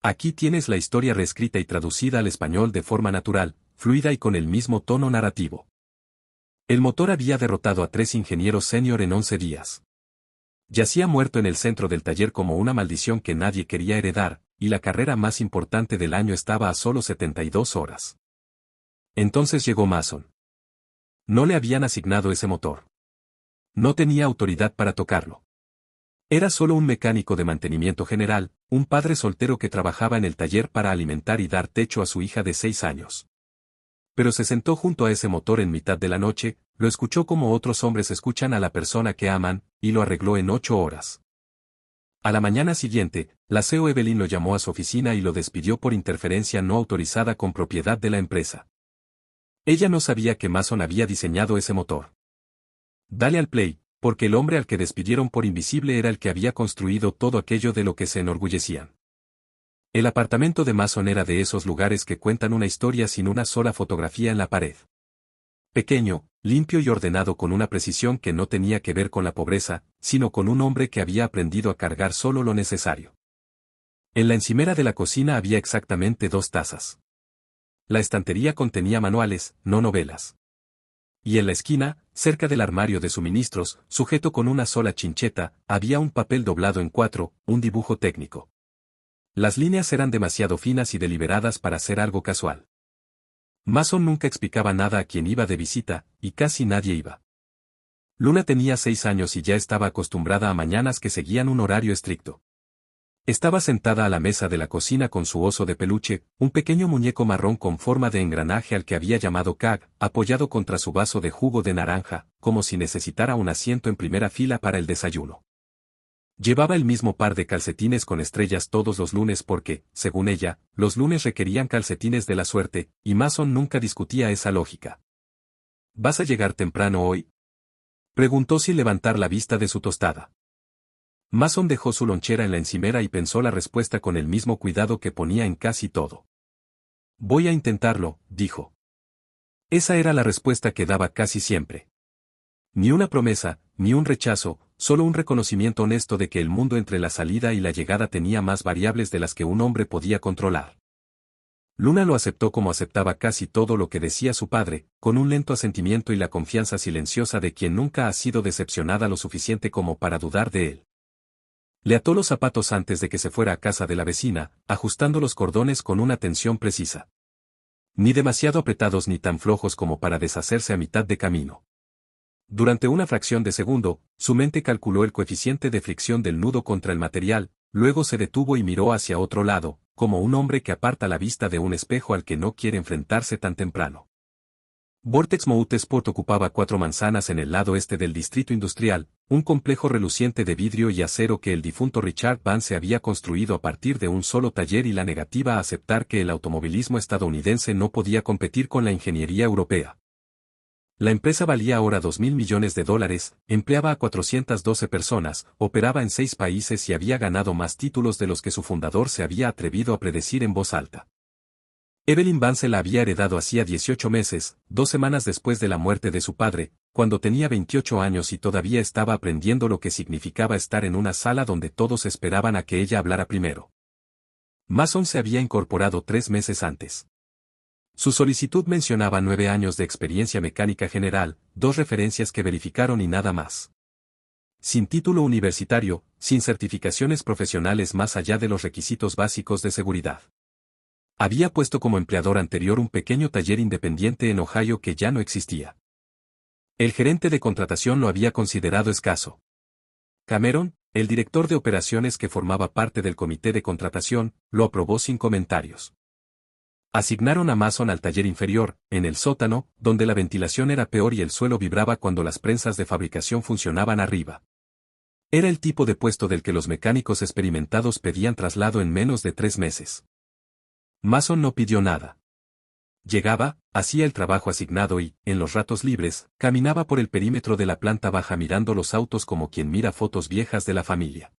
Aquí tienes la historia reescrita y traducida al español de forma natural, fluida y con el mismo tono narrativo. El motor había derrotado a 3 ingenieros senior en 11 días. Yacía muerto en el centro del taller como una maldición que nadie quería heredar, y la carrera más importante del año estaba a solo 72 horas. Entonces llegó Mason. No le habían asignado ese motor. No tenía autoridad para tocarlo. Era solo un mecánico de mantenimiento general, un padre soltero que trabajaba en el taller para alimentar y dar techo a su hija de 6 años. Pero se sentó junto a ese motor en mitad de la noche, lo escuchó como otros hombres escuchan a la persona que aman, y lo arregló en 8 horas. A la mañana siguiente, la CEO Evelyn lo llamó a su oficina y lo despidió por interferencia no autorizada con propiedad de la empresa. Ella no sabía que Mason había diseñado ese motor. Dale al play, porque el hombre al que despidieron por invisible era el que había construido todo aquello de lo que se enorgullecían. El apartamento de Mason era de esos lugares que cuentan una historia sin una sola fotografía en la pared. Pequeño, limpio y ordenado con una precisión que no tenía que ver con la pobreza, sino con un hombre que había aprendido a cargar solo lo necesario. En la encimera de la cocina había exactamente 2 tazas. La estantería contenía manuales, no novelas. Y en la esquina, cerca del armario de suministros, sujeto con una sola chincheta, había un papel doblado en 4, un dibujo técnico. Las líneas eran demasiado finas y deliberadas para ser algo casual. Mason nunca explicaba nada a quien iba de visita, y casi nadie iba. Luna tenía 6 años y ya estaba acostumbrada a mañanas que seguían un horario estricto. Estaba sentada a la mesa de la cocina con su oso de peluche, un pequeño muñeco marrón con forma de engranaje al que había llamado Cag, apoyado contra su vaso de jugo de naranja, como si necesitara un asiento en primera fila para el desayuno. Llevaba el mismo par de calcetines con estrellas todos los lunes porque, según ella, los lunes requerían calcetines de la suerte, y Mason nunca discutía esa lógica. ¿Vas a llegar temprano hoy?, preguntó sin levantar la vista de su tostada. Mason dejó su lonchera en la encimera y pensó la respuesta con el mismo cuidado que ponía en casi todo. Voy a intentarlo, dijo. Esa era la respuesta que daba casi siempre. Ni una promesa, ni un rechazo, solo un reconocimiento honesto de que el mundo entre la salida y la llegada tenía más variables de las que un hombre podía controlar. Luna lo aceptó como aceptaba casi todo lo que decía su padre, con un lento asentimiento y la confianza silenciosa de quien nunca ha sido decepcionada lo suficiente como para dudar de él. Le ató los zapatos antes de que se fuera a casa de la vecina, ajustando los cordones con una tensión precisa. Ni demasiado apretados ni tan flojos como para deshacerse a mitad de camino. Durante una fracción de segundo, su mente calculó el coeficiente de fricción del nudo contra el material, luego se detuvo y miró hacia otro lado, como un hombre que aparta la vista de un espejo al que no quiere enfrentarse tan temprano. Vortex Motorsport ocupaba 4 manzanas en el lado este del distrito industrial, un complejo reluciente de vidrio y acero que el difunto Richard Vance había construido a partir de un solo taller y la negativa a aceptar que el automovilismo estadounidense no podía competir con la ingeniería europea. La empresa valía ahora $2.000 millones, empleaba a 412 personas, operaba en 6 países y había ganado más títulos de los que su fundador se había atrevido a predecir en voz alta. Evelyn Vance la había heredado hacía 18 meses, 2 semanas después de la muerte de su padre, cuando tenía 28 años y todavía estaba aprendiendo lo que significaba estar en una sala donde todos esperaban a que ella hablara primero. Mason se había incorporado 3 meses antes. Su solicitud mencionaba 9 años de experiencia mecánica general, 2 referencias que verificaron y nada más. Sin título universitario, sin certificaciones profesionales más allá de los requisitos básicos de seguridad. Había puesto como empleador anterior un pequeño taller independiente en Ohio que ya no existía. El gerente de contratación lo había considerado escaso. Cameron, el director de operaciones que formaba parte del comité de contratación, lo aprobó sin comentarios. Asignaron a Mason al taller inferior, en el sótano, donde la ventilación era peor y el suelo vibraba cuando las prensas de fabricación funcionaban arriba. Era el tipo de puesto del que los mecánicos experimentados pedían traslado en menos de 3 meses. Mason no pidió nada. Llegaba, hacía el trabajo asignado y, en los ratos libres, caminaba por el perímetro de la planta baja mirando los autos como quien mira fotos viejas de la familia.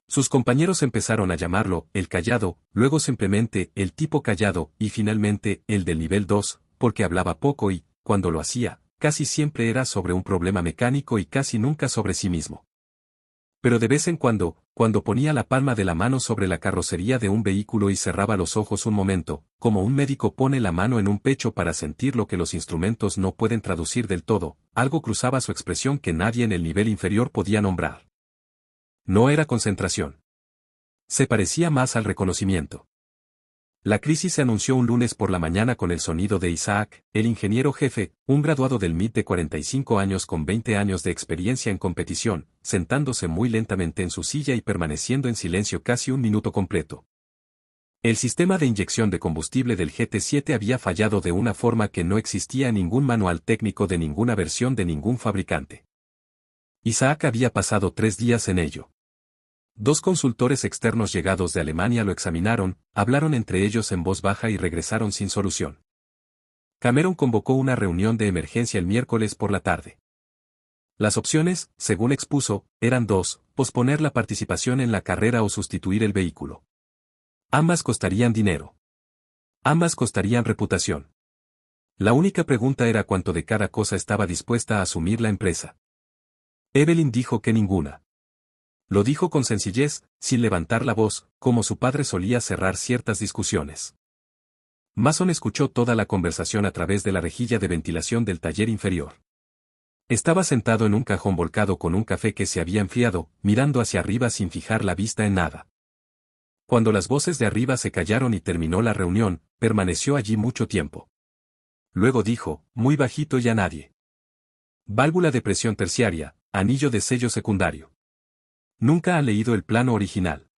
Sus compañeros empezaron a llamarlo el callado, luego simplemente el tipo callado y finalmente el del nivel 2, porque hablaba poco y, cuando lo hacía, casi siempre era sobre un problema mecánico y casi nunca sobre sí mismo. Pero de vez en cuando, Cuando ponía la palma de la mano sobre la carrocería de un vehículo y cerraba los ojos un momento, como un médico pone la mano en un pecho para sentir lo que los instrumentos no pueden traducir del todo, algo cruzaba su expresión que nadie en el nivel inferior podía nombrar. No era concentración. Se parecía más al reconocimiento. La crisis se anunció un lunes por la mañana con el sonido de Isaac, el ingeniero jefe, un graduado del MIT de 45 años con 20 años de experiencia en competición, sentándose muy lentamente en su silla y permaneciendo en silencio casi un minuto completo. El sistema de inyección de combustible del GT7 había fallado de una forma que no existía en ningún manual técnico de ninguna versión de ningún fabricante. Isaac había pasado 3 días en ello. 2 consultores externos llegados de Alemania lo examinaron, hablaron entre ellos en voz baja y regresaron sin solución. Cameron convocó una reunión de emergencia el miércoles por la tarde. Las opciones, según expuso, eran 2, posponer la participación en la carrera o sustituir el vehículo. Ambas costarían dinero. Ambas costarían reputación. La única pregunta era cuánto de cada cosa estaba dispuesta a asumir la empresa. Evelyn dijo que ninguna. Lo dijo con sencillez, sin levantar la voz, como su padre solía cerrar ciertas discusiones. Mason escuchó toda la conversación a través de la rejilla de ventilación del taller inferior. Estaba sentado en un cajón volcado con un café que se había enfriado, mirando hacia arriba sin fijar la vista en nada. Cuando las voces de arriba se callaron y terminó la reunión, permaneció allí mucho tiempo. Luego dijo, muy bajito y a nadie. Válvula de presión terciaria, anillo de sello secundario. Nunca ha leído el plano original.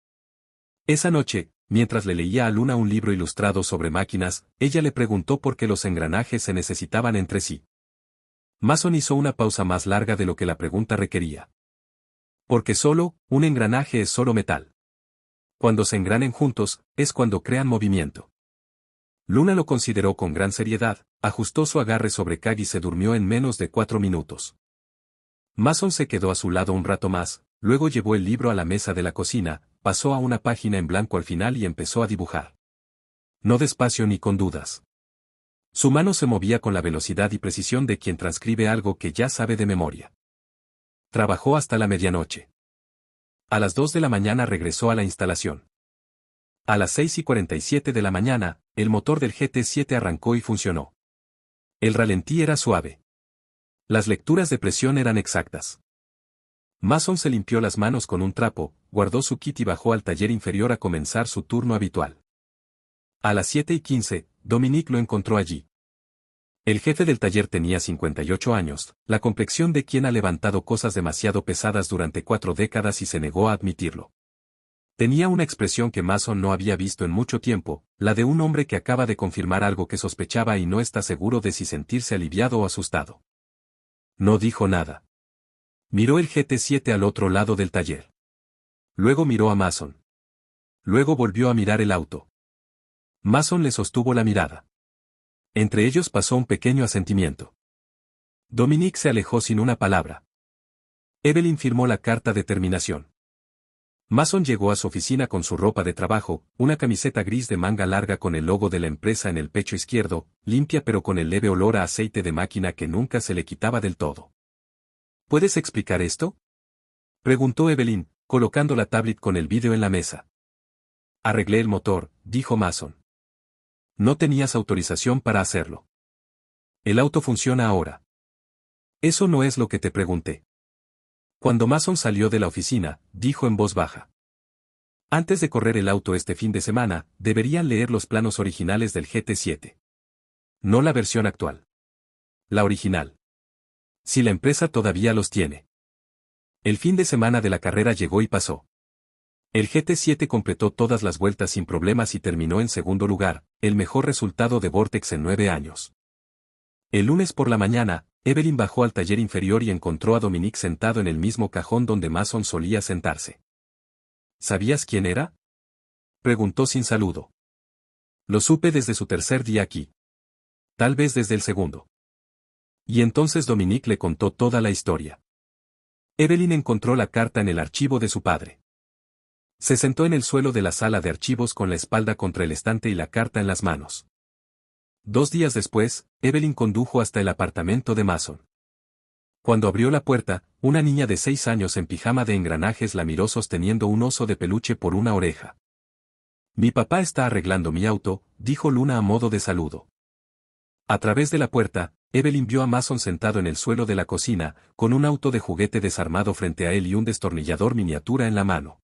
Esa noche, mientras le leía a Luna un libro ilustrado sobre máquinas, ella le preguntó por qué los engranajes se necesitaban entre sí. Mason hizo una pausa más larga de lo que la pregunta requería. Porque un engranaje es solo metal. Cuando se engranen juntos, es cuando crean movimiento. Luna lo consideró con gran seriedad, ajustó su agarre sobre Cag y se durmió en menos de 4 minutos. Mason se quedó a su lado un rato más, luego llevó el libro a la mesa de la cocina, pasó a una página en blanco al final y empezó a dibujar. No despacio ni con dudas. Su mano se movía con la velocidad y precisión de quien transcribe algo que ya sabe de memoria. Trabajó hasta la medianoche. A las 2 de la mañana regresó a la instalación. A las 6:47 de la mañana, el motor del GT7 arrancó y funcionó. El ralentí era suave. Las lecturas de presión eran exactas. Mason se limpió las manos con un trapo, guardó su kit y bajó al taller inferior a comenzar su turno habitual. A las 7:15, Dominique lo encontró allí. El jefe del taller tenía 58 años, la complexión de quien ha levantado cosas demasiado pesadas durante 4 décadas y se negó a admitirlo. Tenía una expresión que Mason no había visto en mucho tiempo, la de un hombre que acaba de confirmar algo que sospechaba y no está seguro de si sentirse aliviado o asustado. No dijo nada. Miró el GT7 al otro lado del taller. Luego miró a Mason. Luego volvió a mirar el auto. Mason le sostuvo la mirada. Entre ellos pasó un pequeño asentimiento. Dominique se alejó sin una palabra. Evelyn firmó la carta de terminación. Mason llegó a su oficina con su ropa de trabajo, una camiseta gris de manga larga con el logo de la empresa en el pecho izquierdo, limpia pero con el leve olor a aceite de máquina que nunca se le quitaba del todo. ¿Puedes explicar esto?, preguntó Evelyn, colocando la tablet con el vídeo en la mesa. Arreglé el motor, dijo Mason. No tenías autorización para hacerlo. El auto funciona ahora. Eso no es lo que te pregunté. Cuando Mason salió de la oficina, dijo en voz baja. Antes de correr el auto este fin de semana, deberían leer los planos originales del GT7. No la versión actual. La original. Si la empresa todavía los tiene. El fin de semana de la carrera llegó y pasó. El GT7 completó todas las vueltas sin problemas y terminó en segundo lugar, el mejor resultado de Vortex en 9 años. El lunes por la mañana, Evelyn bajó al taller inferior y encontró a Dominique sentado en el mismo cajón donde Mason solía sentarse. ¿Sabías quién era?, preguntó sin saludo. Lo supe desde su tercer día aquí. Tal vez desde el segundo. Y entonces Dominique le contó toda la historia. Evelyn encontró la carta en el archivo de su padre. Se sentó en el suelo de la sala de archivos con la espalda contra el estante y la carta en las manos. 2 días después, Evelyn condujo hasta el apartamento de Mason. Cuando abrió la puerta, una niña de 6 años en pijama de engranajes la miró sosteniendo un oso de peluche por una oreja. Mi papá está arreglando mi auto, dijo Luna a modo de saludo. A través de la puerta, Evelyn vio a Mason sentado en el suelo de la cocina, con un auto de juguete desarmado frente a él y un destornillador miniatura en la mano.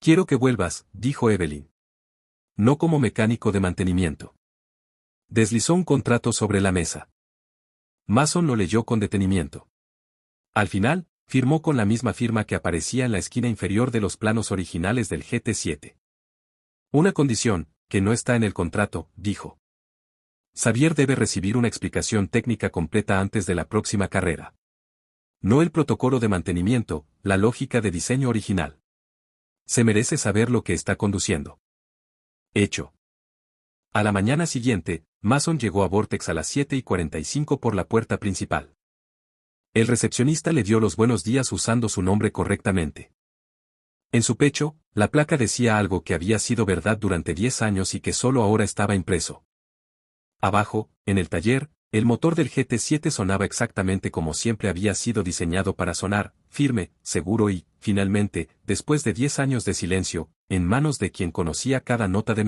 Quiero que vuelvas, dijo Evelyn. No como mecánico de mantenimiento. Deslizó un contrato sobre la mesa. Mason lo leyó con detenimiento. Al final, firmó con la misma firma que aparecía en la esquina inferior de los planos originales del GT7. Una condición, que no está en el contrato, dijo. Xavier debe recibir una explicación técnica completa antes de la próxima carrera. No el protocolo de mantenimiento, la lógica de diseño original. Se merece saber lo que está conduciendo. Hecho. A la mañana siguiente, Mason llegó a Vortex a las 7:45 por la puerta principal. El recepcionista le dio los buenos días usando su nombre correctamente. En su pecho, la placa decía algo que había sido verdad durante 10 años y que solo ahora estaba impreso. Abajo, en el taller, el motor del GT7 sonaba exactamente como siempre había sido diseñado para sonar, firme, seguro y, finalmente, después de 10 años de silencio, en manos de quien conocía cada nota de